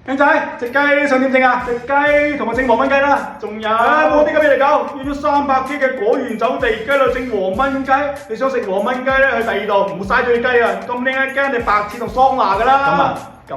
靚仔，隻雞想點整啊？隻雞同我整黃燜雞啦。仲有冇啲雞俾你搞？要咗300K嘅果園走地雞嚟整黃燜雞。你想食黃燜雞咧，去第二度，唔好嘥咗隻雞啊！咁靚一間，你白切同桑拿噶啦。咁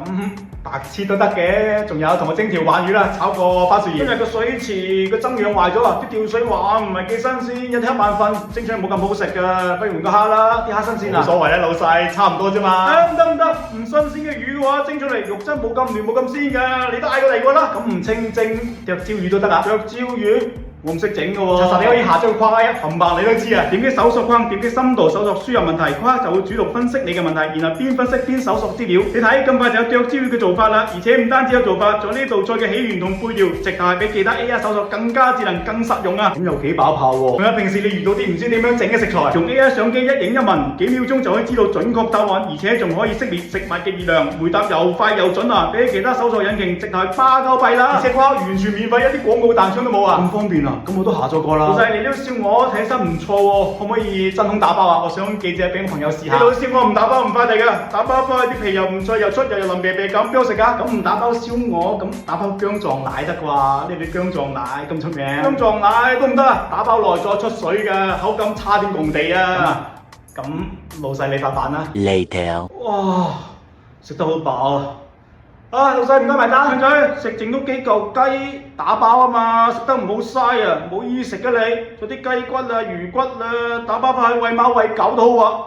白切都得嘅。仲有同我整條鯇魚啦，炒個花薯葉。今日個水池個增氧壞咗啊！啲吊水話唔係幾新鮮，一黑晚瞓，整出嚟冇咁好食噶。不如換個蝦啦，啲蝦新鮮啊。冇所謂啦，老細，差唔多啫嘛。唔得，唔新鮮嘅魚嘅話，蒸出嚟肉質冇咁嫩冇咁鮮噶。你都嗌過嚟過啦。咁唔清蒸剁椒魚都得啊？剁椒魚我唔識整嘅喎。查實你可以下張框啊，冚唪唥你都知啊。點擊搜索框，點擊深度搜索，輸入問題，框就會主動分析你嘅問題，然後邊分析邊搜索資料。你睇咁快就有剁椒魚嘅做法啦，而且唔單止有做法，仲有呢道菜嘅起源同配料，直頭係比其他 AI 搜索更加智能、更實用啊！咁又幾把炮喎。仲有平時你遇到啲唔知點樣整嘅食材，用 AI 相機一影一問，幾秒鐘就可以知道準確答案，而且仲可以識別食物嘅熱量，回答又快又準啊！比起其他搜索引擎，直頭係巴鳩閉啦！而且框完全免費，一啲廣告彈窗都冇啊！咁方便啊！咁我都下載過啦。老細，你都笑我睇起身唔錯喎，可唔可以真空打包啊？我想寄隻俾我朋友試下。你老笑我唔打包唔快遞噶，打包翻去啲皮又唔脆又出又腍啤啤咁，邊好食噶？咁唔打包燒鵝，咁打包薑撞奶得啩？呢啲薑撞奶咁出名，薑撞奶都唔得啊！打包內咗出水噶，口感差點共地啊！咁老細你發飯啦。Later。哇，食得好飽啊！老細唔該埋單，靚仔食剩都幾嚿雞打包啊嘛，食得唔好嘥啊，唔好意思食啊你，仲有啲雞骨啊、魚骨啊，打包翻去餵貓餵狗都好啊。